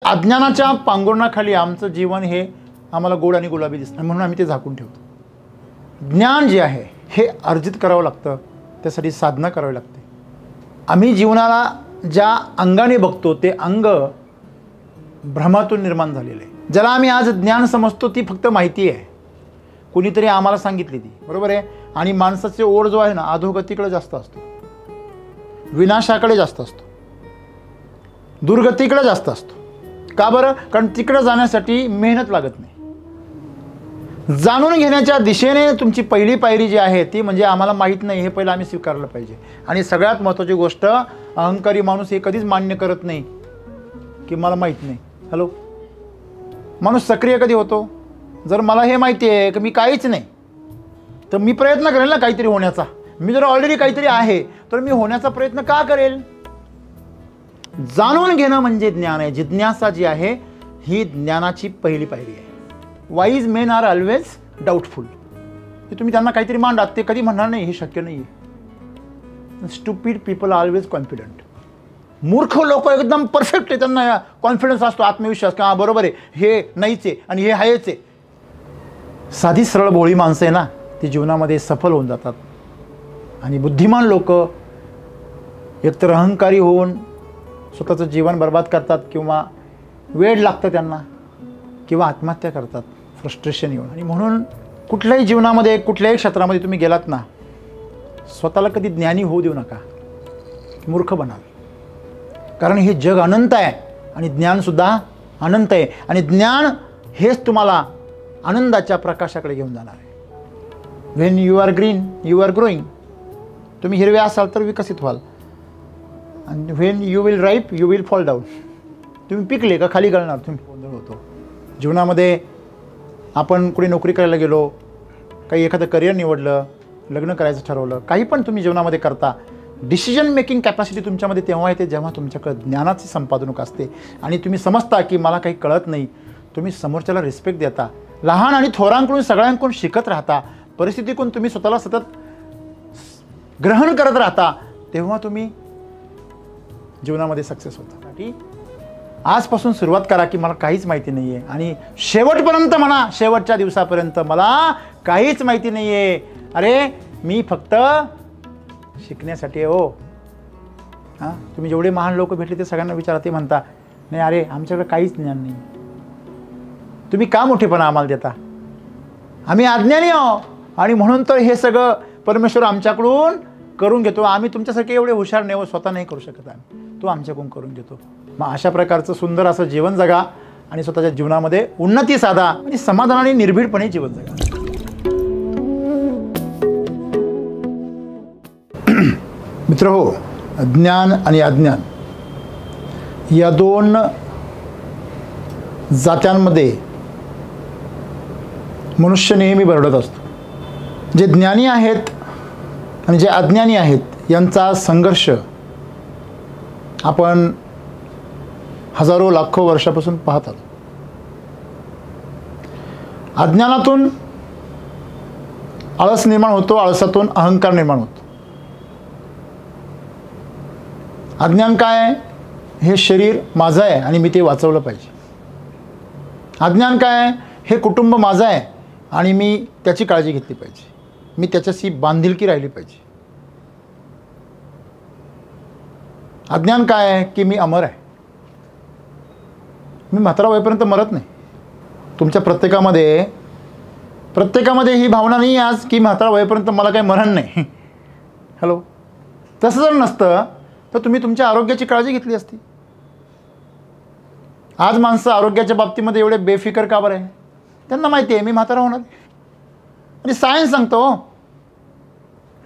अज्ञानाच्या पांघरुणाखाली आमचं जीवन हे आम्हाला गोड आणि गुलाबी दिसतं, म्हणून आम्ही ते झाकून ठेवतो. ज्ञान जे आहे हे अर्जित करावं लागतं, त्यासाठी साधना करावी लागते. आम्ही जीवनाला ज्या अंगाने बघतो ते अंग भ्रमातून निर्माण झालेलं आहे. ज्याला आम्ही आज ज्ञान समजतो ती फक्त माहिती आहे, कुणीतरी आम्हाला सांगितली ती, बरोबर आहे. आणि माणसाचे ओढ जो आहे ना अधोगतीकडे जास्त असतो, विनाशाकडे जास्त असतो, दुर्गतीकडे जास्त असतो. का बरं? कारण तिकडे जाण्यासाठी मेहनत लागत नाही. जाणून घेण्याच्या दिशेने तुमची पहिली पायरी जी आहे ती म्हणजे आम्हाला माहीत नाही हे पहिलं आम्ही स्वीकारलं पाहिजे. आणि सगळ्यात महत्त्वाची गोष्ट, अहंकारी माणूस हे कधीच मान्य करत नाही की मला माहीत नाही. हॅलो, माणूस सक्रिय कधी होतो? जर मला हे माहिती आहे की मी काहीच नाही तर मी प्रयत्न करेल ना काहीतरी होण्याचा. मी जर ऑलरेडी काहीतरी आहे तर मी होण्याचा प्रयत्न का करेल? जाणून घेणं म्हणजे ज्ञान आहे. जिज्ञासा जी आहे ही ज्ञानाची पहिली पायरी आहे. Wise men are always doubtful. तुम्ही त्यांना काहीतरी मांडा, ते कधी म्हणणार नाही हे शक्य नाही आहे. Stupid people are always confident. मूर्ख लोक एकदम परफेक्ट आहे, त्यांना कॉन्फिडन्स असतो, आत्मविश्वास की हां बरोबर आहे, हे नाहीच आहे आणि हे आहेच आहे. साधी सरळ भोळी माणसं आहे ना ती जीवनामध्ये सफल होऊन जातात. आणि बुद्धिमान लोक एकतर अहंकारी होऊन स्वतःचं जीवन बर्बाद करतात, किंवा वेळ लागतं त्यांना, किंवा आत्महत्या करतात फ्रस्ट्रेशन येऊन. आणि म्हणून कुठल्याही जीवनामध्ये कुठल्याही क्षेत्रामध्ये तुम्ही गेलात ना, स्वतःला कधी ज्ञानी होऊ देऊ नका, मूर्ख बनाल. कारण हे जग अनंत आहे आणि ज्ञानसुद्धा अनंत आहे. आणि ज्ञान हेच तुम्हाला आनंदाच्या प्रकाशाकडे घेऊन जाणार आहे. When you are green you are growing. तुम्ही हिरवे असाल तर विकसित व्हाल. आणि when you will ripe you will fall down. तुम्ही पिकले का खाली गळणार. तुम्ही गोंधळ होतो जीवनामध्ये. आपण कुठे नोकरी करायला गेलो, काही एखादं करिअर निवडलं, लग्न करायचं ठरवलं, काही पण तुम्ही जीवनामध्ये करता, डिसिजन मेकिंग कॅपॅसिटी तुमच्यामध्ये तेव्हा येते जेव्हा तुमच्याकडे ज्ञानाची संपादनूक असते. आणि तुम्ही समजता की मला काही कळत नाही. तुम्ही समोरच्याला रिस्पेक्ट देता, लहान आणि थोरांकडून सगळ्यांकडून शिकत राहता, परिस्थितीकडून तुम्ही स्वतःला सतत ग्रहण करत राहता, तेव्हा तुम्ही जीवनामध्ये सक्सेस होता. आजपासून सुरुवात करा की मला काहीच माहिती नाही आहे, आणि शेवटपर्यंत म्हणा, शेवटच्या दिवसापर्यंत मला काहीच माहिती नाही आहे. अरे मी फक्त शिकण्यासाठी आहे हो. हां, तुम्ही जेवढे महान लोक भेटले ते सगळ्यांना विचारा, ते म्हणता नाही अरे आमच्याकडे काहीच ज्ञान नाही. तुम्ही का मोठेपणा आम्हाला देता? आम्ही अज्ञानी आहो, आणि म्हणून तर हे सगळं परमेश्वर आमच्याकडून करून घेतो. आम्ही तुमच्यासारखे एवढे हुशार नाही, स्वतः नाही करू शकत, आम्ही तो आमच्याकडून करून घेतो. मग अशा प्रकारचं सुंदर असं जीवन जगा आणि स्वतःच्या जीवनामध्ये उन्नती साधा आणि समाधानाने निर्भीडपणे जीवन जगा. मित्र हो, ज्ञान आणि अज्ञान या दोन जात्यांमध्ये मनुष्य नेहमी भरडत असतो. जे ज्ञानी आहेत आणि जे अज्ञानी आहेत यांचा संघर्ष आपण हजारो लाखो वर्षापासून पाहत आलो. अज्ञानातून आळस निर्माण होतो, आळसातून अहंकार निर्माण होतो. अज्ञान काय आहे? हे शरीर माझं आहे आणि मी ते वाचवलं पाहिजे. अज्ञान काय आहे? हे कुटुंब माझं आहे आणि मी त्याची काळजी घेतली पाहिजे, मी त्याच्याशी बांधिलकी राहिली पाहिजे. अज्ञान काय आहे? की मी अमर आहे, मी म्हातारा होईपर्यंत मरत नाही. तुमच्या प्रत्येकामध्ये ही भावना नाही आज की म्हातारा होईपर्यंत मला काही मरण नाही. हॅलो, तसं जर नसतं तर तुम्ही तुमच्या आरोग्याची काळजी घेतली असती. आज माणसं आरोग्याच्या बाबतीमध्ये एवढे बेफिकर का बरं आहे? त्यांना माहिती आहे मी म्हातारा होणार. आणि सायन्स सांगतो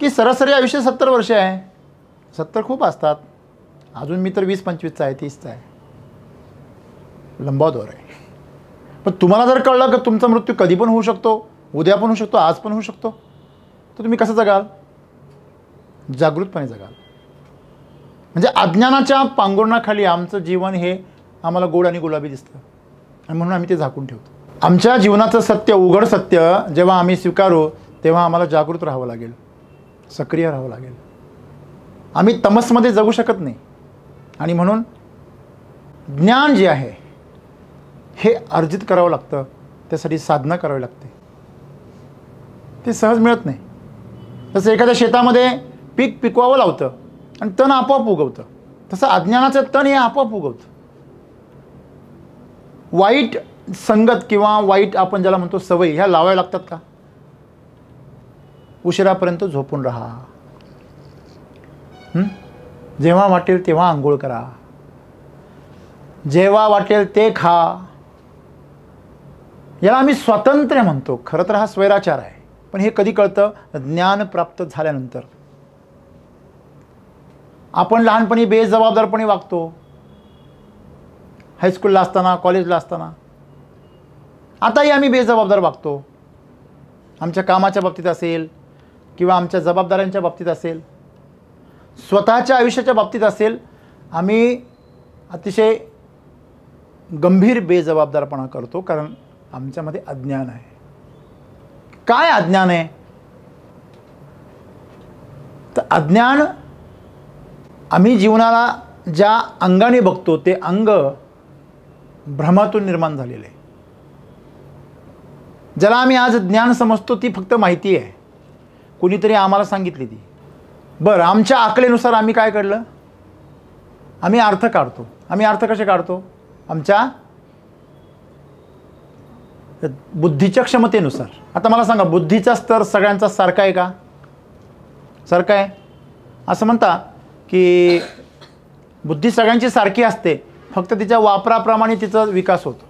की सरासरी आयुष्य 70 वर्ष आहे. 70 खूप असतात. अजून मी तर 20-25चा आहे, 30चा आहे. लंबा दौर आहे. पण तुम्हाला जर कळलं की तुमचा मृत्यू कधी पण होऊ शकतो, उद्या पण होऊ शकतो, आज पण होऊ शकतो, तर तुम्ही कसं जगाल? जागृतपणे जगाल. म्हणजे अज्ञानाच्या पांघरुणाखाली आमचं जीवन हे आम्हाला गोड आणि गुलाबी दिसतं, आणि म्हणून आम्ही ते झाकून ठेवतो. आमच्या जीवनाचं सत्य, उघड सत्य जेव्हा आम्ही स्वीकारू तेव्हा आम्हाला जागृत राहावं लागेल, सक्रिय राहावं लागेल. आम्ही तमसमध्ये जगू शकत नाही. आणि म्हणून ज्ञान जे आहे हे अर्जित करावं लागतं, त्यासाठी साधना करावी लागते. ते सहज मिळत नाही. तसं एखाद्या शेतामध्ये पीक पिकवावं लावतं आणि तण आपोआप उगवतं, तसं अज्ञानाचं तण हे आपोआप उगवतं. वाईट संगत किंवा वाईट आपण ज्याला म्हणतो सवयी, ह्या लावाव्या लागतात का? उशिरापर्यंत झोपून राहा, जेव्हा वाटेल तेव्हा आंघोळ करा, जेव्हा वाटेल ते खा. याला आम्ही स्वातंत्र्य म्हणतो. खरं तर हा स्वैराचार आहे, पण हे कधी कळतं? ज्ञान प्राप्त झाल्यानंतर. आपण लहानपणी बेजबाबदारपणे वागतो, हायस्कूलला असताना, कॉलेजला असताना. आताही आम्ही बेजबाबदार वागतो, आमच्या कामाच्या बाबतीत असेल किंवा आमच्या जबाबदाऱ्यांच्या बाबतीत असेल, स्वतःच्या आयुष्याच्या बाबतीत असेल. आम्ही अतिशय गंभीर बेजबाबदारपणा करतो, कारण आमच्यामध्ये अज्ञान आहे. काय अज्ञान आहे? तर अज्ञान आम्ही जीवनाला ज्या अंगाने बघतो ते अंग भ्रमातून निर्माण झालेलं आहे. ज्याला आम्ही आज ज्ञान समजतो ती फक्त माहिती आहे, कुणीतरी आम्हाला सांगितली ती. बरं, आमच्या आकलेनुसार आम्ही काय काढलं? आम्ही अर्थ काढतो. आम्ही अर्थ कसे काढतो? आमच्या बुद्धीच्या क्षमतेनुसार. आता मला सांगा, बुद्धीचा स्तर सगळ्यांचा सारखा आहे का? सारखा आहे? असं म्हणता की बुद्धी सगळ्यांची सारखी असते, फक्त तिच्या वापराप्रमाणे तिचा विकास होतो.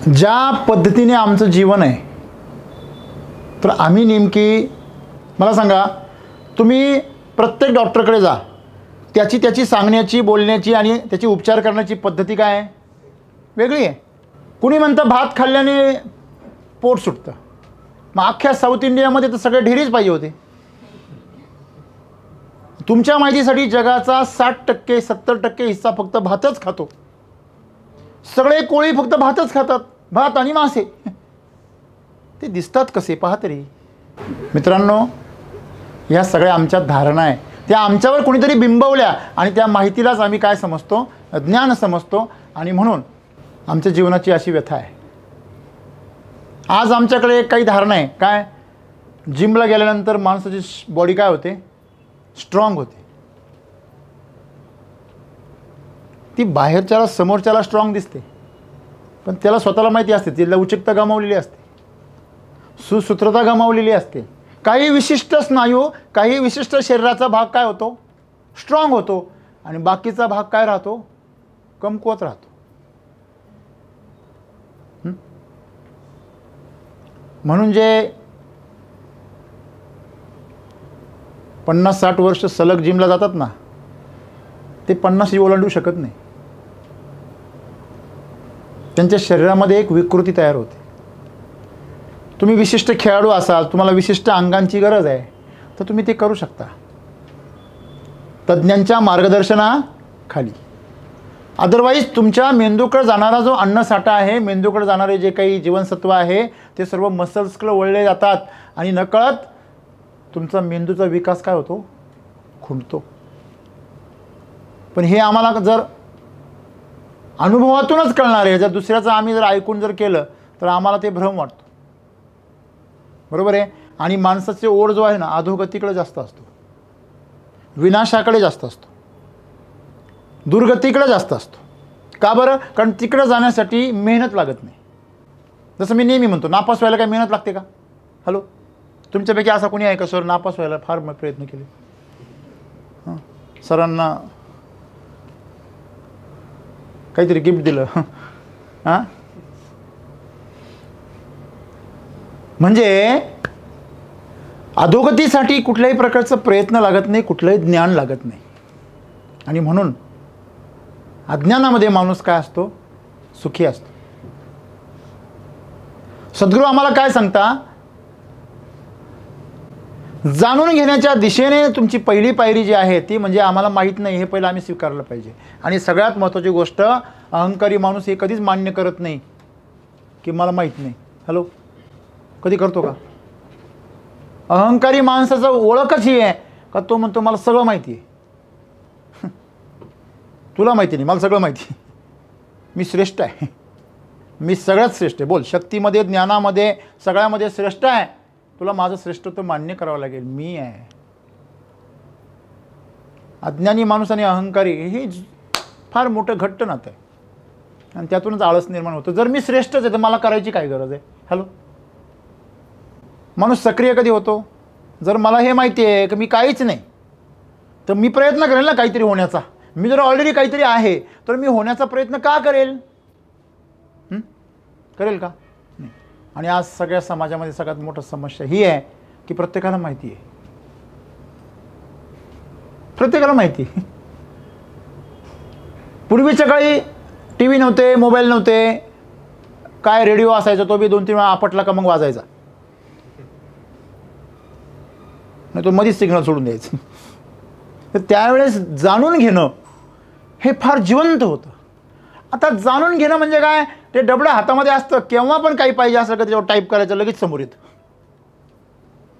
ज्या पद्धतीने आमचं जीवन आहे, तर आम्ही नेमकी, मला सांगा, तुम्ही प्रत्येक डॉक्टरकडे जा, त्याची सांगण्याची, बोलण्याची आणि त्याची उपचार करण्याची पद्धती काय आहे? वेगळी आहे. कुणी म्हणतं भात खाल्ल्याने पोट सुटतं. मग अख्ख्या साऊथ इंडियामध्ये तर सगळे ढेरीच पाहिजे होते. तुमच्या माहितीसाठी जगाचा 60% 70% हिस्सा फक्त भातच खातो. सगळे कोळी फक्त भातच खातात, भात आणि मासे. ते दिसतात कसे? पहा तरी. मित्रांनो, ह्या सगळ्या आमच्या धारणा आहे, त्या आमच्यावर कोणीतरी बिंबवल्या आणि त्या माहितीलाच आम्ही काय समजतो? ज्ञान समजतो. आणि म्हणून आमच्या जीवनाची अशी व्यथा आहे. आज आमच्याकडे काही धारणा आहे. काय? जिमला गेल्यानंतर माणसाची बॉडी काय होते? स्ट्रॉंग होते. ती बाहेरच्याला, समोरच्याला स्ट्रॉंग दिसते, पण त्याला स्वतःला माहिती असते ती लवचिकता गमावलेली असते, सुसूत्रता गमावलेली असते. काही विशिष्ट स्नायू, काही विशिष्ट शरीराचा भाग काय होतो? स्ट्रॉंग होतो, आणि बाकीचा भाग काय राहतो? कमकुवत राहतो. म्हणून जे 50-60 वर्ष सलग जिमला जातात ना, ते 50 ओलांडू शकत नाही. त्यांच्या शरीरामध्ये एक विकृती तयार होते. तुम्ही विशिष्ट खेळाडू असाल, तुम्हाला विशिष्ट अंगांची गरज आहे, तर तुम्ही ते करू शकता तज्ज्ञांच्या मार्गदर्शनाखाली. अदरवाईज तुमच्या मेंदूकडे जाणारा जो अन्नसाठा आहे, मेंदूकडे जाणारे जे काही जीवनसत्व आहे, ते सर्व मसल्सकडे वळले जातात आणि नकळत तुमचा मेंदूचा विकास काय होतो? खुंटतो. पण हे आम्हाला जर अनुभवातूनच कळणार आहे. जर दुसऱ्याचं आम्ही जर ऐकून जर केलं तर आम्हाला ते भ्रम वाटतो. बरोबर आहे. आणि माणसाचे ओढ जो आहे ना, अधोगतीकडे जास्त असतो, विनाशाकडे जास्त असतो, दुर्गतीकडे जास्त असतो. का बरं? कारण तिकडे जाण्यासाठी मेहनत लागत नाही. जसं मी नेहमी म्हणतो, नापास व्हायला काय मेहनत लागते का? हॅलो, तुमच्यापैकी असा कोणी आहे का सर नापास व्हायला फार प्रयत्न केले? हां, सरांना काहीतरी गिफ्ट दिलं, हां? म्हणजे अधोगतीसाठी कुठल्याही प्रकारचा प्रयत्न लागत नाही, कुठलंही ज्ञान लागत नाही. आणि म्हणून अज्ञानामध्ये माणूस काय असतो? सुखी असतो. सद्गुरू आम्हाला काय सांगता? जाणून घेण्याच्या दिशेने तुमची पहिली पायरी जी आहे ती म्हणजे आम्हाला माहीत नाही हे पहिलं आम्ही स्वीकारलं पाहिजे. आणि सगळ्यात महत्त्वाची गोष्ट, अहंकारी माणूस हे कधीच मान्य करत नाही की मला माहीत नाही. हॅलो, कधी करतो का? अहंकारी माणसाचं ओळखच ही आहे का तो म्हणतो मला सगळं माहिती आहे. तुला माहिती नाही, मला सगळं माहिती आहे, मी श्रेष्ठ आहे. मी सगळ्यात श्रेष्ठ आहे. बोल, शक्तीमध्ये, ज्ञानामध्ये, सगळ्यामध्ये श्रेष्ठ आहे. तुला माझं श्रेष्ठत्व मान्य करावं लागेल. मी आहे. अज्ञानी माणूस आणि अहंकारी हे फार मोठं घट्ट नातं आहे आणि त्यातूनच आळस निर्माण होतं. जर मी श्रेष्ठच आहे तर मला करायची काय गरज आहे? हॅलो, माणूस सक्रिय कधी होतो? जर मला हे माहिती आहे की मी काहीच नाही तर मी प्रयत्न करेल ना काहीतरी होण्याचा. मी जर ऑलरेडी काहीतरी आहे तर मी होण्याचा प्रयत्न का करेल? करेल का? नाही. आणि आज सगळ्या समाजामध्ये सगळ्यात मोठी समस्या ही आहे की प्रत्येकाला माहिती आहे. प्रत्येकाला माहिती. पूर्वीच्या काळी टी व्ही नव्हते, मोबाईल नव्हते, काय रेडिओ असायचा तो बी 2-3 वेळा आपटला का मग वाजायचा, नाही तो मध्येच सिग्नल सोडून द्यायचं. तर त्यावेळेस जाणून घेणं हे फार जिवंत होतं. आता जाणून घेणं म्हणजे काय? ते डबडं हातामध्ये असतं, केव्हा पण काही पाहिजे असं का त्याच्यावर टाईप करायचं, लगेच समोर येतं.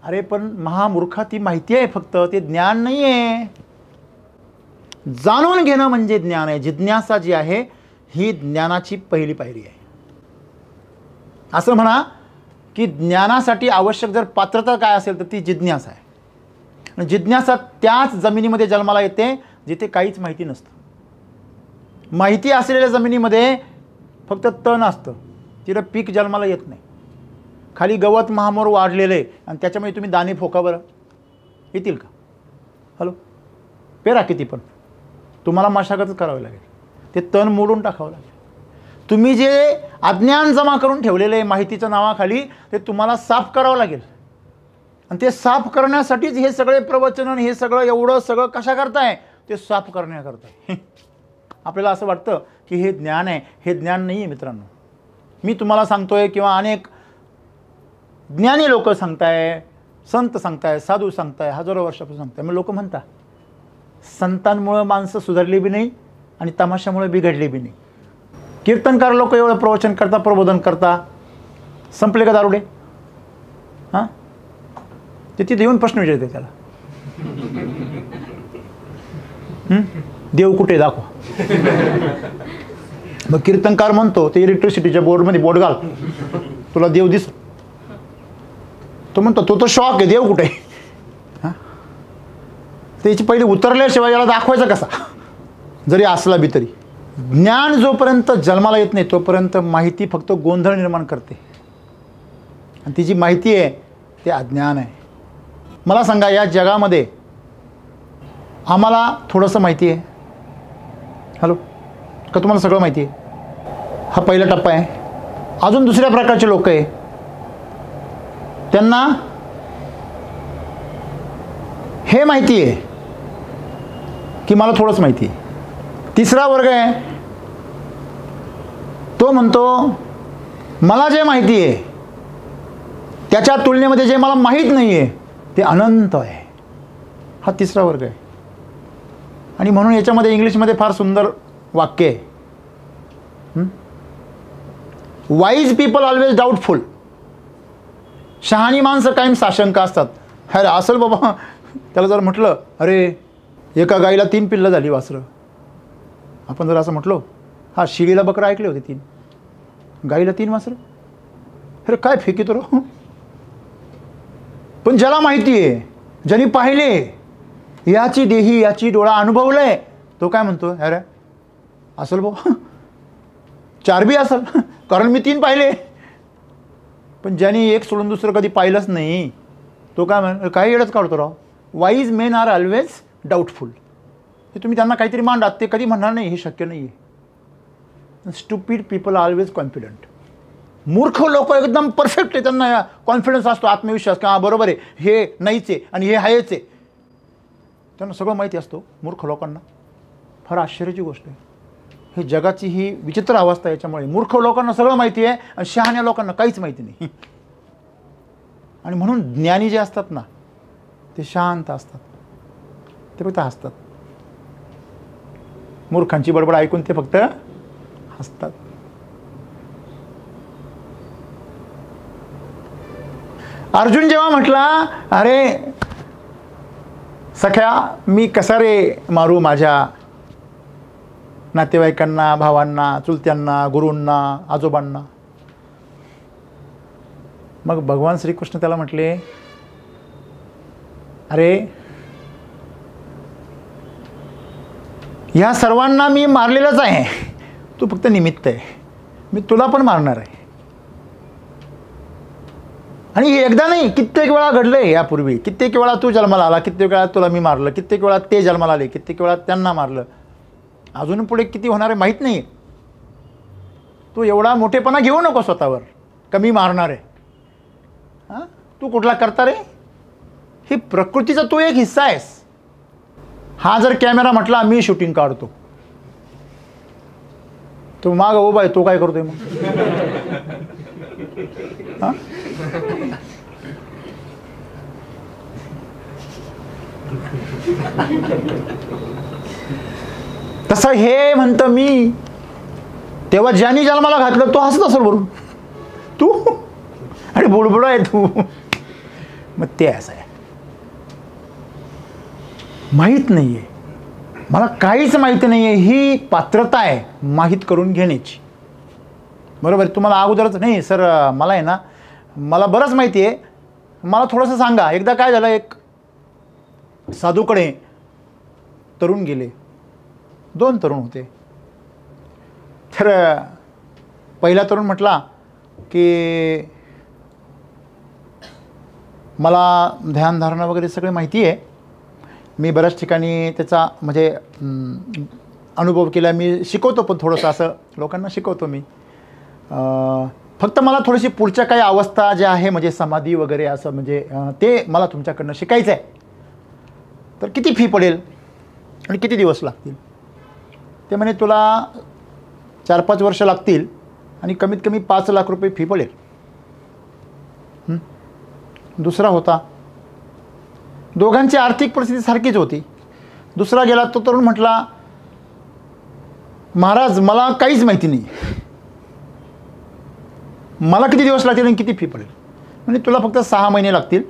अरे पण महामूर्खा, ती माहिती आहे फक्त, ते ज्ञान नाही आहे. जाणून घेणं म्हणजे ज्ञान आहे. जिज्ञासा जी आहे ही ज्ञानाची पहिली पायरी आहे. असं म्हणा की ज्ञानासाठी आवश्यक जर पात्रता काय असेल तर ती जिज्ञासा आहे. आणि जिज्ञासा त्याच जमिनीमध्ये जन्माला येते जिथे काहीच माहिती नसतं. माहिती असलेल्या जमिनीमध्ये फक्त तण असतं, तिथं पीक जन्माला येत नाही. खाली गवत महामोर वाढलेलं आहे आणि त्याच्यामुळे तुम्ही दाणे फोका बरं, येतील का? हॅलो, पेरा किती पण तुम्हाला मशागतच करावी लागेल. ते तण मोडून टाकावं लागेल. तुम्ही जे अज्ञान जमा करून ठेवलेलं आहे माहितीच्या नावाखाली ते तुम्हाला साफ करावं लागेल. आणि ते साफ करण्यासाठीच हे सगळे प्रवचन, हे सगळं एवढं सगळं कशा करताय? ते साफ करण्याकरता. आपल्याला असं वाटतं की हे ज्ञान आहे. हे ज्ञान नाही आहे मित्रांनो. मी तुम्हाला सांगतोय किंवा अनेक ज्ञानी लोक सांगताय, संत सांगताय, साधू सांगताय, हजारो वर्षापासून सांगताय. मग लोक म्हणतात संतांमुळे माणसं सुधारली बी नाही आणि तमाशामुळे बिघडली बी नाही. कीर्तनकार लोक एवढं प्रवचन करता, प्रबोधन करता, संपले का दारुडे? हां, ते तिथे येऊन प्रश्न विचारते त्याला, देव कुठे दाखवा. मग कीर्तनकार म्हणतो ते इलेक्ट्रिसिटीच्या बोर्डमध्ये बोर्ड घाल, तुला देव दिस. तो म्हणतो तो शॉक आहे, देव कुठे? हां, त्याची पहिली उतरल्याशिवाय याला दाखवायचा कसा, जरी असला बी तरी. ज्ञान जोपर्यंत जन्माला येत नाही तोपर्यंत माहिती फक्त गोंधळ निर्माण करते. आणि ती जी माहिती आहे ते अज्ञान आहे. मला सांगा, या जगामध्ये आम्हाला थोडंसं माहिती आहे? हॅलो, का तुम्हाला सगळं माहिती आहे? हा पहिला टप्पा आहे. अजून दुसऱ्या प्रकारचे लोक आहे, त्यांना हे माहिती आहे की मला थोडंच माहिती आहे. तिसरा वर्ग आहे, तो म्हणतो मला जे माहिती आहे त्याच्या तुलनेमध्ये जे मला माहीत नाही आहे ते अनंत आहे. हा तिसरा वर्ग आहे. आणि म्हणून याच्यामध्ये इंग्लिशमध्ये फार सुंदर वाक्य आहे, वाईज पीपल ऑलवेज डाऊटफुल. शहाणी माणसं कायम साशंका असतात. अरे असेल बाबा, त्याला जर म्हटलं अरे एका गाईला 3 पिल्लं झाली वासरं, आपण जर असं म्हटलो हा शिळीला बकरा ऐकले होते 3, गाईला 3 वासरं, अरे काय फेकितो रो. पण ज्याला माहिती आहे, ज्यांनी पाहिले, याची देही याची डोळा अनुभवलंय, तो काय म्हणतो अरे असेल बाबा, 4 बी असेल, कारण मी 3 पाहिले. पण ज्यांनी एक सोडून दुसरं कधी पाहिलंच नाही तो काय म्हण, काही येडच काढतो राव. Wise men are always doubtful. हे तुम्ही त्यांना काहीतरी मांडात, ते कधी म्हणणार नाही हे शक्य नाही आहे. Stupid people always confident. मूर्ख लोक एकदम परफेक्ट आहे, त्यांना कॉन्फिडन्स असतो, आत्मविश्वास की हां बरोबर आहे, हे नाहीच आहे आणि हे आहेच आहे. त्यांना सगळं माहिती असतो. मूर्ख लोकांना फार आश्चर्याची गोष्ट आहे. हे जगाची ही विचित्र अवस्था. याच्यामुळे मूर्ख लोकांना सगळं माहिती आहे आणि शहाण्या लोकांना काहीच माहिती नाही. आणि म्हणून ज्ञानी जे असतात ना ते शांत असतात, ते फक्त हसतात. मूर्खांची बडबड ऐकून ते फक्त हसतात. अर्जुन जेव्हा म्हटला अरे सख्या मी कसा रे मारू माझ्या नातेवाईकांना, भावांना, चुलत्यांना, गुरूंना, आजोबांना. मग भगवान श्रीकृष्ण त्याला म्हटले, अरे ह्या सर्वांना मी मारलेलंच आहे, तू फक्त निमित्त आहे, मी तुला पण मारणार आहे. आणि हे एकदा नाही, कित्येक वेळा घडलंय यापूर्वी. कित्येक वेळा तू जन्माला आला, कित्येक वेळा तुला मी मारलं, कित्येक वेळा ते जन्माला आले, कित्येक वेळा त्यांना मारलं. अजून पुढे किती होणार आहे माहीत नाही. तू एवढा मोठेपणा घेऊ नको स्वतःवर, कमी मारणार आहे. हां, तू कुठला करता रे? ही प्रकृतीचा तू एक हिस्सा आहेस. हा जर कॅमेरा म्हटला मी शूटिंग काढतो, तो माग उभा आहे, तो काय करतोय मग? हां, तसं हे म्हणतं मी, तेव्हा ज्यांनी जन्माला घातलं तो हसत असेल वरून, तू आणि बुडबुड आहे तू. मग ते असं आहे, माहीत नाही आहे, मला काहीच माहिती नाही आहे. ही पात्रता आहे माहीत करून घेण्याची. बरोबर, तुम्हाला अगोदरच नाही सर मला आहे ना, मला बरंच माहिती आहे, मला थोडंसं सांगा. एकदा काय झालं, एक साधूकडे तरुण गेले, 2 तरुण होते. तर पहिला तरुण म्हटला की मला ध्यानधारणा वगैरे सगळे माहिती आहे, मी बऱ्याच ठिकाणी त्याचा म्हणजे अनुभव केला, मी शिकवतो पण थोडंसं असं लोकांना शिकवतो मी. फक्त मला थोडीशी पुढच्या काही अवस्था ज्या आहे म्हणजे समाधी वगैरे असं म्हणजे ते मला तुमच्याकडनं शिकायचं आहे. तर किती फी पडेल आणि किती दिवस लागतील? ते म्हणे तुला 4-5 वर्ष लागतील आणि कमीत कमी 5 लाख रुपये फी पडेल. दुसरा होता, दोघांची आर्थिक परिस्थिती सारखीच होती. दुसरा गेला, तो तरुण म्हटला, महाराज मला काहीच माहिती नाही, मला किती दिवस लागतील आणि किती फी पडेल? म्हणजे तुला फक्त 6 महिने लागतील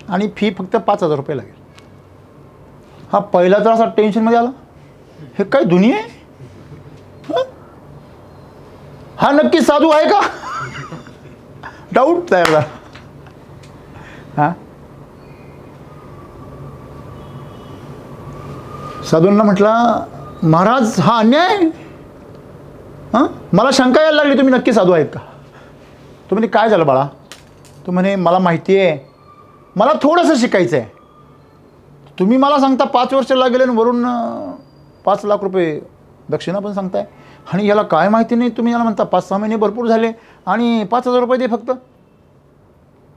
आणि फी फक्त 5,000 रुपये लागेल. हा पहिला तर असा टेन्शनमध्ये आला, हे काय दुनिया आहे? हा नक्की साधू आहे का? डाऊट तयार झाला. हां, साधूंना म्हटला, महाराज हा अन्याय आहे. हां, मला शंका यायला लागली, तुम्ही नक्की साधू आहेत का? तो म्हणे काय झालं बाळा? तो म्हणे मला माहिती आहे, मला थोडंसं शिकायचं आहे. तुम्ही मला सांगता 5 वर्ष लागेल आणि वरून 5 लाख रुपये दक्षिणा पण सांगताय, आणि याला काय माहिती नाही. तुम्ही याला म्हणता 5-6 महिने भरपूर झाले आणि 5,000 रुपये दे फक्त.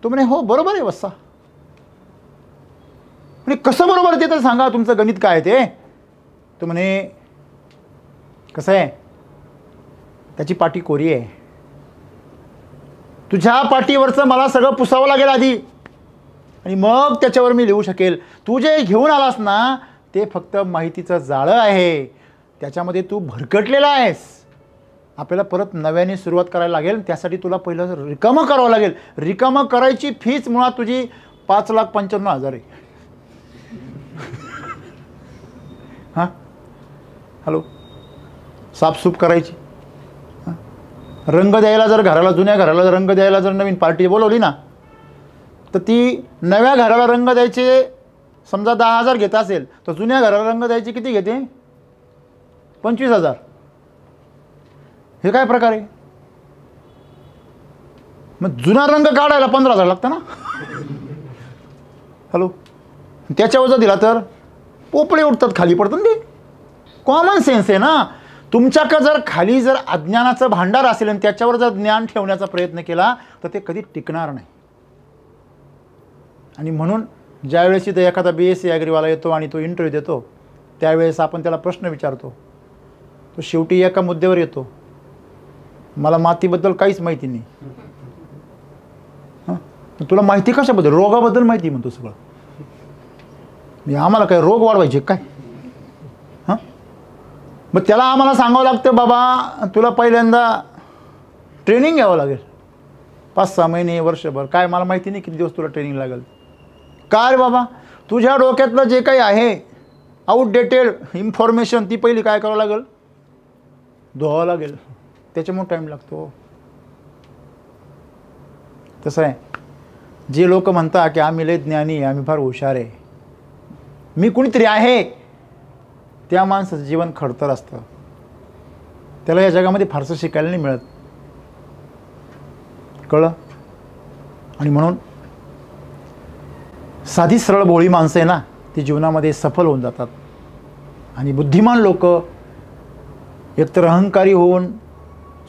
तो म्हणे हो बरोबर आहे वस्सा. म्हणजे कसं बरोबर ते तर सांगा, तुमचं गणित काय ते? तो म्हणे कसं आहे, त्याची पाटी कोरी आहे, तुझ्या पाटीवरचं मला सगळं पुसावं लागेल आधी आणि मग त्याच्यावर मी लिहू शकेल. तू जे घेऊन आलास ना ते फक्त माहितीचं जाळं आहे, त्याच्यामध्ये तू भरकटलेला आहेस. आपल्याला परत नव्याने सुरुवात करायला लागेल, त्यासाठी तुला पहिलं रिकामं करावं लागेल. रिकामं करायची फीच मुळात तुझी 5,95,000 आहे. हां, हॅलो, साफसूफ करायची, रंग द्यायला जर घराला, जुन्या घराला रंग द्यायला जर नवीन पार्टी बोलवली ना, तर ती नव्या घराला रंग द्यायचे समजा 10,000 घेत असेल, तर जुन्या घराला रंग द्यायचे किती घेते? 25,000. हे काय प्रकार आहे? मग जुना रंग काढायला 15,000 लागतं ना. हॅलो, त्याच्यावर जर दिला तर पोपळे उठतात, खाली पडतात. ते कॉमन सेन्स आहे ना. तुमच्याकडे जर खाली जर अज्ञानाचं भांडार असेल आणि त्याच्यावर जर ज्ञान ठेवण्याचा प्रयत्न केला तर ते कधी टिकणार नाही. आणि म्हणून ज्यावेळेस इथं एखादा BSc ॲग्रीवाला येतो आणि तो इंटरव्ह्यू देतो, त्यावेळेस आपण त्याला प्रश्न विचारतो, तो शेवटी एका मुद्द्यावर येतो, मला मातीबद्दल काहीच माहिती नाही. हां, तुला माहिती कशाबद्दल? रोगाबद्दल माहिती म्हणतो सगळं. आम्हाला काय रोग वाढवायचे काय? हां, मग त्याला आम्हाला सांगावं लागतं, बाबा तुला पहिल्यांदा ट्रेनिंग घ्यावं लागेल 5-6 महिने, वर्षभर. काय मला माहिती नाही किती दिवस तुला ट्रेनिंग लागेल. काय रे बाबा, तुझ्या डोक्यातलं जे काही आहे आउटडेटेड इन्फॉर्मेशन ती पहिली काय करावं लागेल? धुवावं लागेल, त्याच्यामुळे टाईम लागतो. तसं आहे, जे लोक म्हणतात की आम्ही लय ज्ञानी, आम्ही फार हुशार आहे, मी कुणीतरी आहे, त्या माणसाचं जीवन खडतर असतं. त्याला या जगामध्ये फारसं शिकायला नाही मिळत. कळलं? आणि म्हणून साधी सरळ भोळी माणसं आहे ना, ती जीवनामध्ये सफल होऊन जातात. आणि बुद्धिमान लोक एकतर अहंकारी होऊन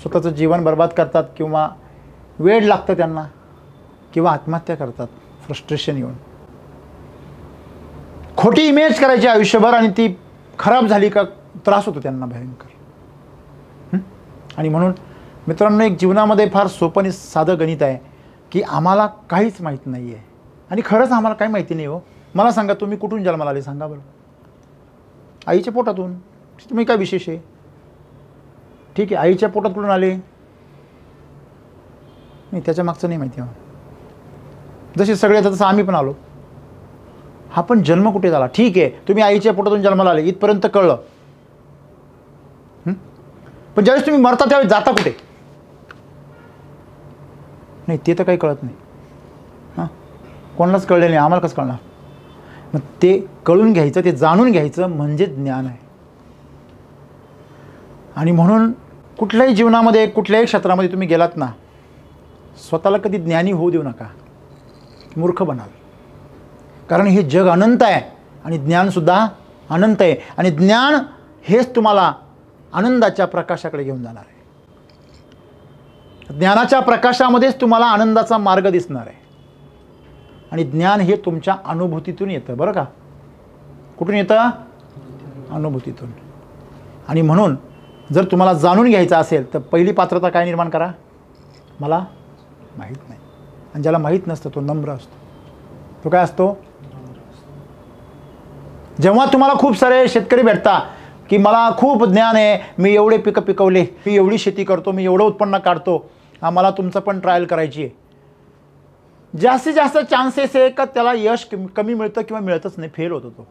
स्वतःचं जीवन बर्बाद करतात, किंवा वेळ लागतं त्यांना, किंवा आत्महत्या करतात फ्रस्ट्रेशन येऊन. खोटी इमेज करायची आयुष्यभर, आणि ती खराब झाली का त्रास होतो त्यांना भयंकर. आणि म्हणून मित्रांनो, एक जीवनामध्ये फार सोपं आणि साधं गणित आहे की आम्हाला काहीच माहीत नाही आहे. आणि खरंच आम्हाला काही माहिती नाही हो. मला सांगा, तुम्ही कुठून जन्माला आले सांगा बरं? आईच्या पोटातून. तुम्ही काय विशेष आहे? ठीक आहे, आईच्या पोटात कुठून आले? नाही, त्याच्या मागचं नाही माहिती. जसे सगळे तसं आम्ही पण आलो. हा पण जन्म कुठे झाला? ठीक आहे, तुम्ही आईच्या पोटातून जन्माला आले इथपर्यंत कळलं. पण ज्यावेळेस तुम्ही मरता त्यावेळेस जाता कुठे? नाही, ते तर काही कळत नाही. हां, कोणालाच कळले नाही, आम्हाला कसं कळणार? मग ते कळून घ्यायचं, ते जाणून घ्यायचं म्हणजे ज्ञान आहे. आणि म्हणून कुठल्याही जीवनामध्ये, कुठल्याही क्षेत्रामध्ये तुम्ही गेलात ना, स्वतःला कधी ज्ञानी होऊ देऊ नका, मूर्ख बनाल. कारण हे जग अनंत आहे आणि ज्ञानसुद्धा अनंत आहे. आणि ज्ञान हेच तुम्हाला आनंदाच्या प्रकाशाकडे घेऊन जाणार आहे. ज्ञानाच्या प्रकाशामध्येच तुम्हाला आनंदाचा मार्ग दिसणार आहे. आणि ज्ञान हे तुमच्या अनुभूतीतून येतं बरं का. कुठून येतं? अनुभूतीतून. आणि म्हणून जर तुम्हाला जाणून घ्यायचं असेल तर पहिली पात्रता काय निर्माण करा? मला माहीत नाही. आणि ज्याला माहीत नसतं तो नम्र असतो. तो काय असतो? जेव्हा तुम्हाला खूप सारे शेतकरी भेटता की मला खूप ज्ञान आहे, मी एवढे पिकं पिकवले, मी एवढी शेती करतो, मी एवढं उत्पन्न काढतो, आम्हाला तुमचं पण ट्रायल करायची आहे. जास्तीत जास्त चान्सेस आहे का त्याला यश कमी मिळतं किंवा मिळतच नाही, फेल होतो तो.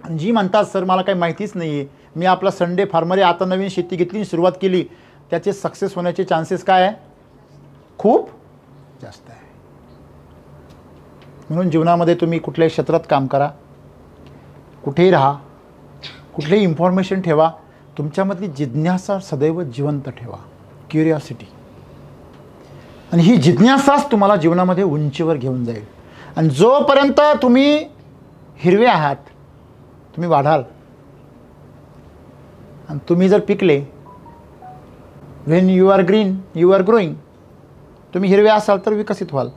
आणि जी म्हणतात सर मला काही माहितीच नाही आहे, मी आपला संडे फार्मर आहे, आता नवीन शेती घेतली, सुरुवात केली, त्याचे सक्सेस होण्याचे चान्सेस काय आहे? खूप जास्त आहे. म्हणून जीवनामध्ये तुम्ही कुठल्याही क्षेत्रात काम करा, कुठेही राहा, कुठलेही इन्फॉर्मेशन ठेवा, तुमच्यामधली जिज्ञासा सदैव जिवंत ठेवा, क्युरिओसिटी. आणि ही जिज्ञासाच तुम्हाला जीवनामध्ये उंचीवर घेऊन जाईल. आणि जोपर्यंत तुम्ही हिरवे आहात, तुम्ही वाढाल. आणि तुम्ही जर पिकले, when you are green you are growing, तुम्ही हिरवे असाल तर विकसित व्हाल.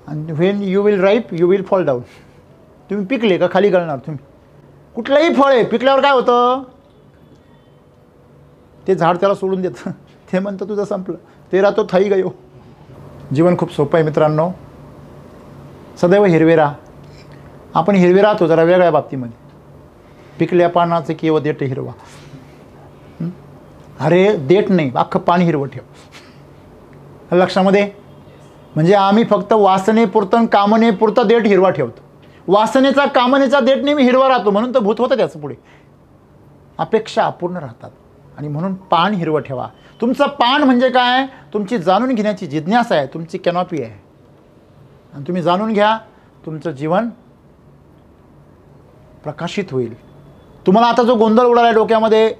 आणि when you will ripe you will fall down. तुम्ही पिकले का खाली गळणार. तुम्ही कुठलंही फळ आहे, पिकल्यावर काय होतं? ते झाड त्याला सोडून देतं, ते म्हणतं तुझं संपलं, ते राहतो थाई गयो. जीवन खूप सोपं आहे मित्रांनो. सदैव हिरवे राहा. आपण हिरवे राहतो जरा वेगळ्या बाबतीमध्ये. पिकल्या पानाचं किंवा देठ हिरवा. अरे देठ नाही, अख्खं पान हिरवं ठेव. लक्षामध्ये. म्हणजे आम्ही फक्त वासनेपुरतं कामनेपुरतं देठ हिरवा ठेवतो. वासनेचा कामनेचा देठ नेहमी हिरवा राहतो, म्हणून तर भूत होतं त्याचं पुढे. अपेक्षा अपूर्ण राहतात. आणि म्हणून पान हिरवं ठेवा. तुमचं पान म्हणजे काय? तुमची जाणून घेण्याची जिज्ञासा आहे, तुमची कॅनॉपी आहे. आणि तुम्ही जाणून घ्या, तुमचं जीवन प्रकाशित होईल. तुम्हाला आता जो गोंधळ उडाला डोक्यामध्ये,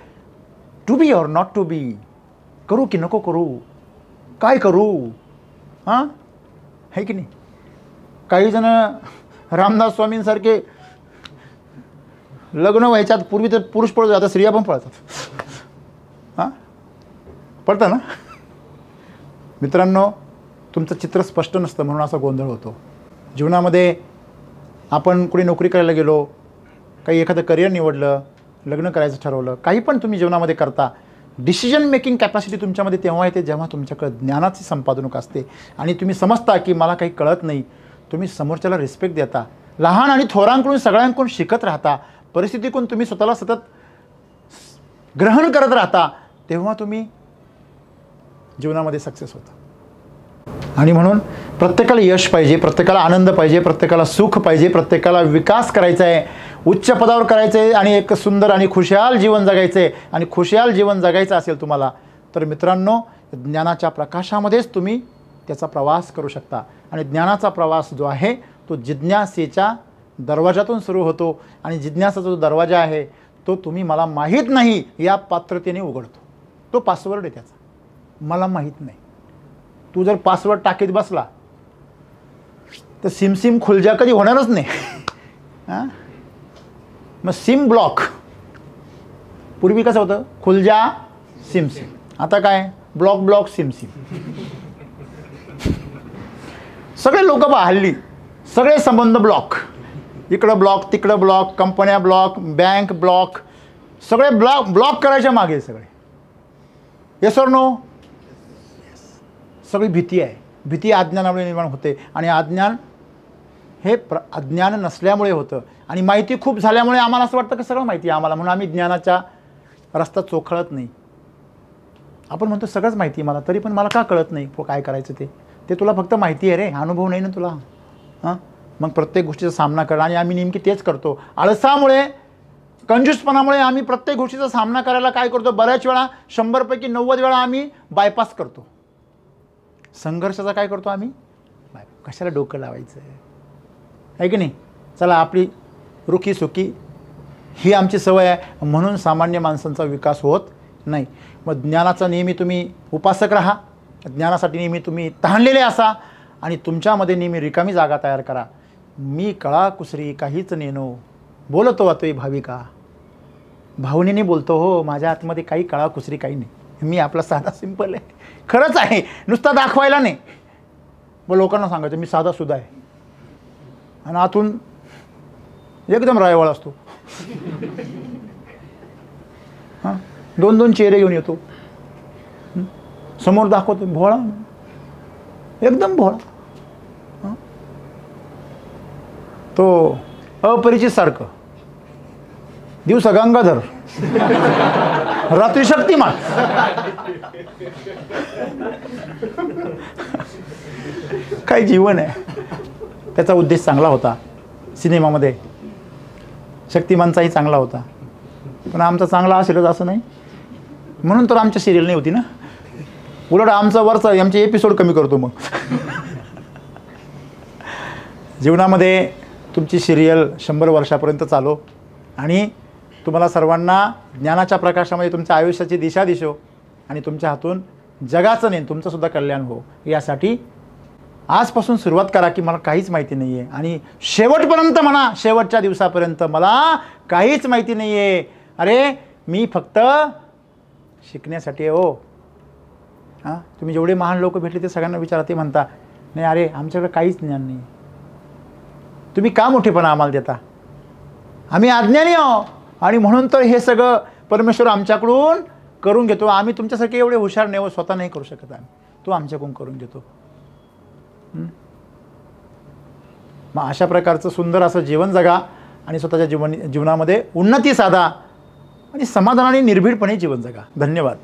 to be or not to be, करू की नको करू, काय करू, हां आहे की नाही? काही जण रामदास स्वामींसारखे लग्न व्हायच्यात पूर्वी तर पुरुष पळत, आता स्त्रिया पण पळतात. हां पळतं ना. मित्रांनो, तुमचं चित्र स्पष्ट नसतं म्हणून असा गोंधळ होतो. जीवनामध्ये आपण कुठे नोकरी करायला गेलो, काही एखादं करिअर निवडलं, लग्न करायचं ठरवलं, काही पण तुम्ही जीवनामध्ये करता, डिसिजन मेकिंग कॅपॅसिटी तुमच्यामध्ये तेव्हा येते जेव्हा तुमच्याकडे ज्ञानाची संपादनूक असते. आणि तुम्ही समजता की मला काही कळत नाही. तुम्ही समोरच्याला रिस्पेक्ट देता, लहान आणि थोरांकडून सगळ्यांकडून शिकत राहता, परिस्थितीकडून तुम्ही स्वतःला सतत ग्रहण करत राहता, तेव्हा तुम्ही जीवनामध्ये सक्सेस होता. आणि म्हणून प्रत्येकाला यश पाहिजे, प्रत्येकाला आनंद पाहिजे, प्रत्येकाला सुख पाहिजे, प्रत्येकाला विकास करायचा आहे, उच्च पदावर करायचं आहे आणि एक सुंदर आणि खुशाल जीवन जगायचं आहे आणि खुशाल जीवन जगायचं असेल तुम्हाला, तर मित्रांनो ज्ञानाच्या प्रकाशामध्येच तुम्ही त्याचा प्रवास करू शकता. आणि ज्ञानाचा प्रवास जो आहे तो जिज्ञासेच्या दरवाजातून सुरू होतो आणि जिज्ञासाचा जो दरवाजा आहे तो तुम्ही मला माहीत नाही या पात्रतेने उघडतो. तो पासवर्ड आहे त्याचा, मला माहीत नाही. तू जर पासवर्ड टाकीत बसला तर सिम खुलजा कधी होणारच नाही. हां, मग सिम ब्लॉक. पूर्वी कसं होतं, खुलजा सिम. आता काय, ब्लॉक सिम. सगळे लोक हल्ली सगळे संबंध ब्लॉक, इकडं ब्लॉक तिकडं ब्लॉक, कंपन्या ब्लॉक, बँक ब्लॉक, सगळे ब्लॉक करायच्या मागे सगळे. Yes or no? सगळी भीती आहे. भीती अज्ञानामुळे निर्माण होते आणि अज्ञान हे अज्ञान नसल्यामुळे होतं आणि माहिती खूप झाल्यामुळे आम्हाला असं वाटतं की सगळं माहिती आहे आम्हाला, म्हणून आम्ही ज्ञानाच्या रस्ता चोखळत नाही. आपण म्हणतो सगळंच माहिती आहे मला, तरी पण मला का कळत नाही काय करायचं ते तुला फक्त माहिती आहे रे, अनुभव नाही ना तुला. हां, मग प्रत्येक गोष्टीचा सामना करा आणि आम्ही नेमकी तेच करतो. आळसामुळे, कंजूसपणामुळे आम्ही प्रत्येक गोष्टीचा सामना करायला काय करतो, बऱ्याच वेळा 100 पैकी 90 वेळा आम्ही बायपास करतो. संघर्षाचा काय करतो आम्ही, कशाला डोकं लावायचं आहे की नाही. चला आपली रुखी सुखी ही आमची सवय आहे, म्हणून सामान्य माणसांचा विकास होत नाही. मग ज्ञानाचा नेहमी तुम्ही उपासक राहा, ज्ञानासाठी नेहमी तुम्ही तहानलेले असा आणि तुमच्यामध्ये नेहमी रिकामी जागा तयार करा. मी कळा कुसरी काहीच नेनो, बोलतो अतोय भाविका. भावनेने बोलतो हो, माझ्या आतमध्ये काही कळा कुसरी काही नाही. मी आपला साधा सिंपल आहे, खरंच आहे, नुसता दाखवायला नाही. मग लोकांना सांगायचं मी साधा सुद्धा आहे आणि आतून एकदम रायवळ असतो. हां, 2-2 चेहरे घेऊन येतो, समोर दाखवतो भोळा, एकदम भोळा. तो अपरिचित सारखं, दिवसा गंगाधर, रात्री शक्तिमान. काय जीवन आहे. त्याचा उद्देश चांगला होता सिनेमामध्ये, शक्तिमानचाही चांगला होता, पण आमचा चांगला असेलच असं नाही, म्हणून तर आमच्या सिरियल नाही होती ना. उलट आमचं वरचं आमचे एपिसोड कमी करतो. मग जीवनामध्ये तुमची सिरियल 100 वर्षापर्यंत चालो आणि तुम्हाला सर्वांना ज्ञानाच्या प्रकाशामध्ये तुमच्या आयुष्याची दिशा दिसो आणि तुमच्या हातून जगाचं नाही तुमचंसुद्धा कल्याण हो. यासाठी आजपासून सुरुवात करा की मला काहीच माहिती नाही आहे आणि शेवटपर्यंत म्हणा, शेवटच्या दिवसापर्यंत मला काहीच माहिती नाही आहे. अरे मी फक्त शिकण्यासाठी आहे हो. हां, तुम्ही जेवढे महान लोक भेटले ते सगळ्यांना विचारा, ते म्हणता नाही अरे आमच्याकडे काहीच ज्ञान नाही. तुम्ही का मोठेपणा आम्हाला देता, आम्ही अज्ञानी आहो आणि म्हणून तर हे सगळं परमेश्वर आमच्याकडून करून घेतो. आम्ही तुमच्यासारखे एवढे हुशार नाही, स्वतः नाही करू शकत, आम्ही तो आमच्याकडून करून घेतो. मग अशा प्रकारचं सुंदर असं जीवन जगा आणि स्वतःच्या जीवनामध्ये उन्नती साधा आणि समाधानाने निर्भीडपणे जीवन जगा. धन्यवाद.